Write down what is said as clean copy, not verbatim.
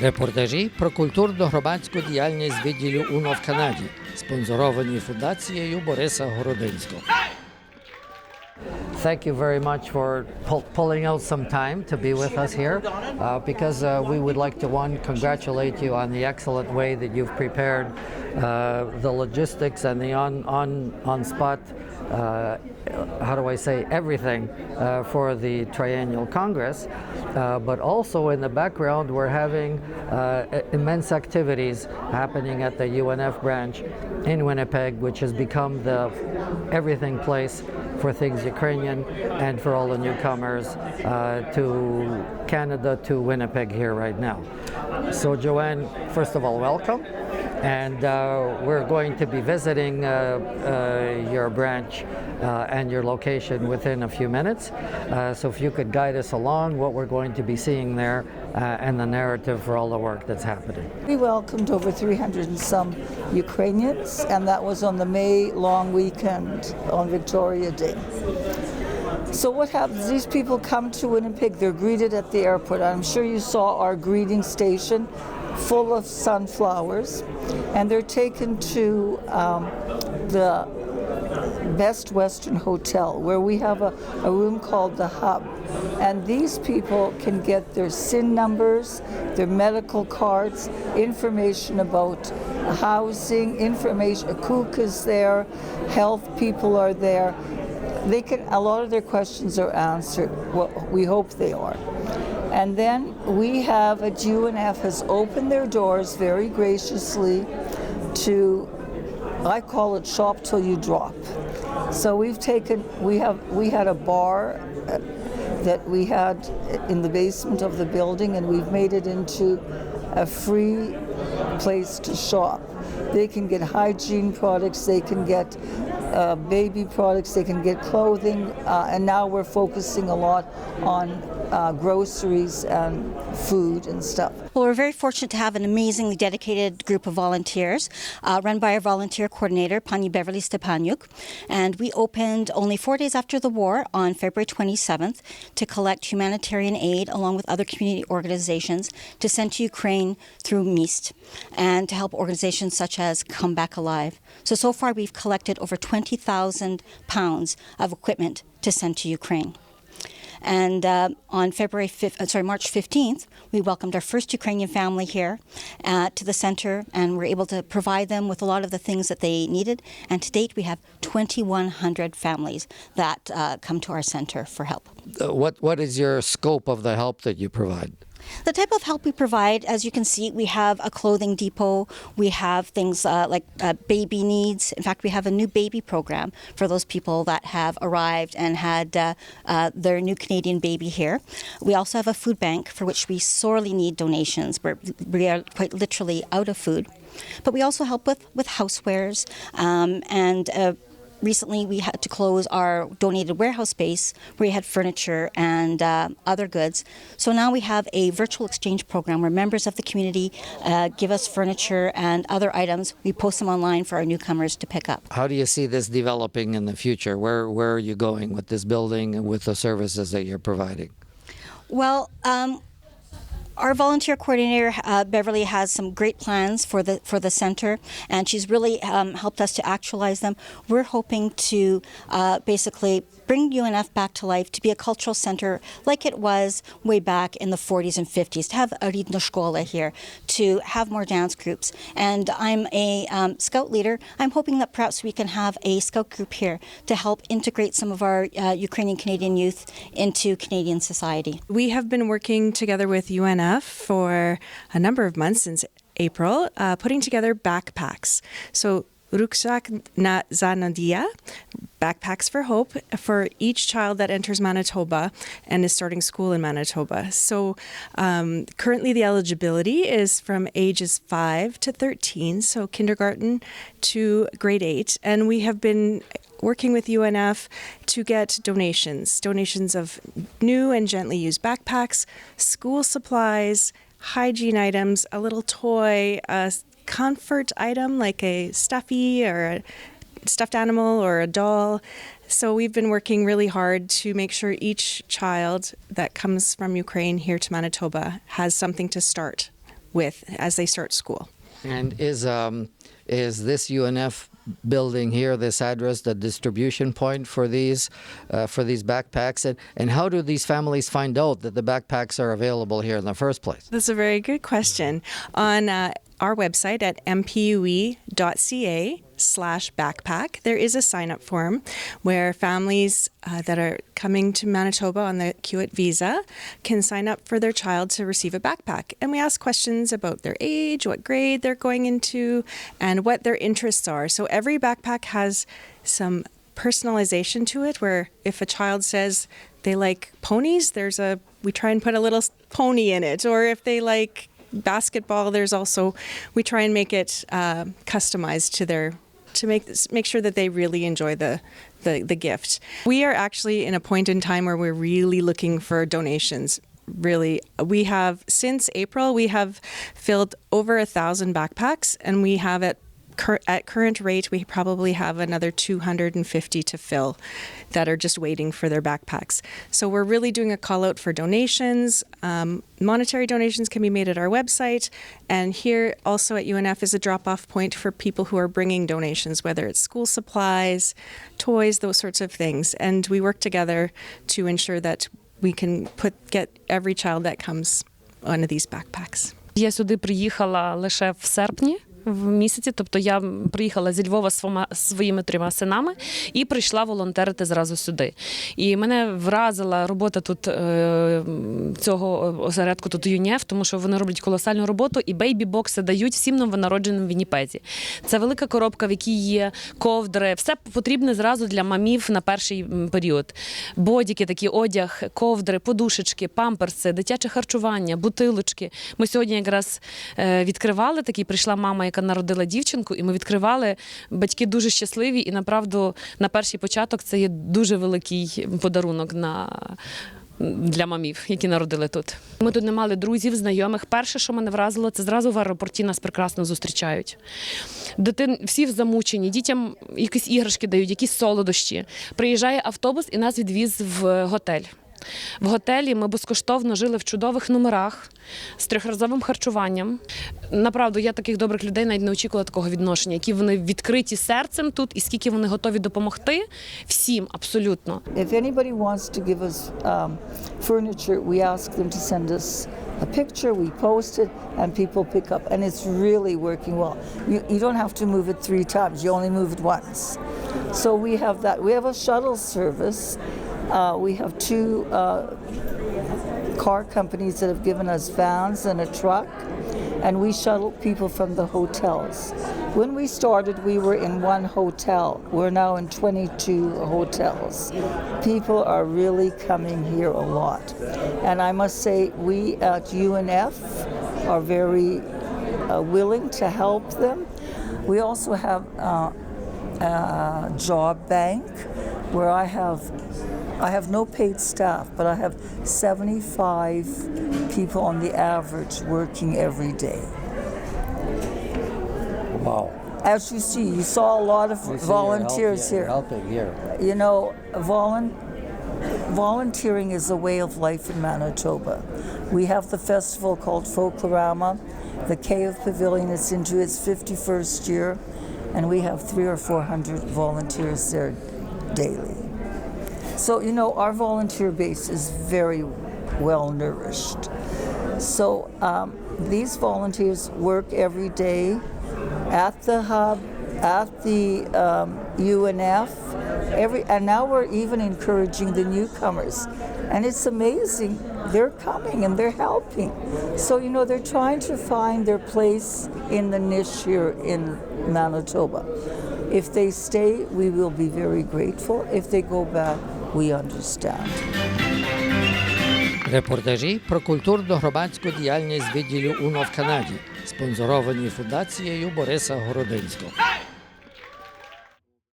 Репортажі про культурно-громадську діяльність відділу УНО в Канаді, спонсоровані фундацією Бориса Городинського. Thank you very much for pulling out some time to be with us here because we would like to, one, congratulate you on the excellent way that you've prepared the logistics and the on-spot, how do I say, everything for the Triennial Congress. But also in the background, we're having immense activities happening at the UNF branch in Winnipeg, which has become the everything place for things Ukrainian and for all the newcomers to Canada, to Winnipeg here right now. So Joanne, first of all, welcome. And we're going to be visiting your branch and your location within a few minutes. So if you could guide us along what we're going to be seeing there and the narrative for all the work that's happening. We welcomed over 300 and some Ukrainians, and that was on the May long weekend on Victoria Day. So what happens, these people come to Winnipeg, they're greeted at the airport. I'm sure you saw our greeting station full of sunflowers, and they're taken to the Best Western Hotel, where we have a room called the Hub. And these people can get their SIN numbers, their medical cards, information about housing, information, a cook is there, health people are there. They can, a lot of their questions are answered, well, we hope they are. And then we have, at UNF has opened their doors very graciously to, I call it shop till you drop. So we've taken, we had a bar that we had in the basement of the building, and we've made it into a free place to shop. They can get hygiene products, they can get baby products, they can get clothing, and now we're focusing a lot on groceries and food and stuff. Well, we're very fortunate to have an amazingly dedicated group of volunteers run by our volunteer coordinator, Pani Beverly Stepaniuk. And we opened only 4 days after the war on February 27th to collect humanitarian aid along with other community organizations to send to Ukraine through MIST and to help organizations such as Come Back Alive. So far we've collected over 20,000 pounds of equipment to send to Ukraine. And on March 15th, we welcomed our first Ukrainian family here to the center, and we're able to provide them with a lot of the things that they needed. And to date, we have 2,100 families that come to our center for help. What is your scope of the help that you provide? The type of help we provide, as you can see, we have a clothing depot, we have things like baby needs. In fact, we have a new baby program for those people that have arrived and had their new Canadian baby here. We also have a food bank for which we sorely need donations. We are quite literally out of food. But we also help with housewares and recently, we had to close our donated warehouse space where we had furniture and other goods. So now we have a virtual exchange program where members of the community give us furniture and other items. We post them online for our newcomers to pick up. How do you see this developing in the future? Where are you going with this building and with the services that you're providing? Well, our volunteer coordinator, Beverly, has some great plans for the center, and she's really helped us to actualize them. We're hoping to basically bring UNF back to life, to be a cultural center like it was way back in the 40s and 50s, to have a Ridno Shkola here, to have more dance groups. And I'm a scout leader. I'm hoping that perhaps we can have a scout group here to help integrate some of our Ukrainian-Canadian youth into Canadian society. We have been working together with UNF for a number of months since April, putting together backpacks. So Ruksak na za Nadia, Backpacks for Hope, for each child that enters Manitoba and is starting school in Manitoba. So currently the eligibility is from ages 5 to 13, so kindergarten to grade 8. And we have been working with UNF to get donations of new and gently used backpacks, school supplies, hygiene items, a little toy, a comfort item like a stuffy or a stuffed animal or a doll. So we've been working really hard to make sure each child that comes from Ukraine here to Manitoba has something to start with as they start school. And is this UNF building here, this address, the distribution point for these backpacks? And how do these families find out that the backpacks are available here in the first place? That's a very good question. On our website at mpue.ca/backpack, there is a sign-up form where families that are coming to Manitoba on the KONTAKT visa can sign up for their child to receive a backpack. And we ask questions about their age, what grade they're going into, and what their interests are. So every backpack has some personalization to it, where if a child says they like ponies, we try and put a little pony in it. Or if they like basketball, we try and make it customized to make sure that they really enjoy the gift. We are actually in a point in time where we're really looking for donations. Really, since April, we have filled over 1,000 backpacks, and we have at current rate, we probably have another 250 to fill that are just waiting for their backpacks. So we're really doing a call out for donations. Monetary donations can be made at our website. And here also at UNF is a drop-off point for people who are bringing donations, whether it's school supplies, toys, those sorts of things. And we work together to ensure that we can get every child that comes one of these backpacks. Я сюди приїхала лише в серпні. В місяці, тобто я приїхала зі Львова з своїми 3 синами і прийшла волонтерити зразу сюди. І мене вразила робота тут цього осередку, тут UNF, тому що вони роблять колосальну роботу і бейбі-бокси дають всім новонародженим в Вінніпезі. Це велика коробка, в якій є ковдри, все потрібне зразу для мамів на перший період. Бодіки, такий одяг, ковдри, подушечки, памперси, дитяче харчування, бутилочки. Ми сьогодні якраз відкривали такі, прийшла мама, яка народила дівчинку, і ми відкривали. Батьки дуже щасливі, і направду на перший початок це є дуже великий подарунок для мамів, які народили тут. Ми тут не мали друзів, знайомих. Перше, що мене вразило, це зразу в аеропорті нас прекрасно зустрічають. Всі замучені, дітям якісь іграшки дають, якісь солодощі. Приїжджає автобус і нас відвіз в готель. В готелі ми безкоштовно жили в чудових номерах з 3-разовим харчуванням. Направду, я таких добрих людей навіть не очікувала такого відношення, які вони відкриті серцем тут і скільки вони готові допомогти всім абсолютно. If anybody wants to give us furniture, we ask them to send us a picture, we post it, and people pick up. And it's really working well. You don't have to move it 3 times, you only move it once. So we have that. We have a shuttle service. We have 2 car companies that have given us vans and a truck, and we shuttle people from the hotels. When we started, we were in 1 hotel. We're now in 22 hotels. People are really coming here a lot. And I must say, we at UNF are very willing to help them. We also have a job bank where I have no paid staff, but I have 75 people on the average working every day. Wow. As you see, you saw a lot of volunteers here. Helping here. You know, volunteering is a way of life in Manitoba. We have the festival called Folklorama. The KONTAKT Pavilion is into its 51st year, and we have 300 or 400 volunteers there daily. So, you know, our volunteer base is very well nourished. So these volunteers work every day at the hub, at the UNF, and now we're even encouraging the newcomers. And it's amazing. They're coming and they're helping. So, you know, they're trying to find their place in the niche here in Manitoba. If they stay, we will be very grateful. If they go back, we understand. Репортажі про культурно-громадську діяльність відділу УНО в Канаді, спонсоровані фундацією Бориса Городинського.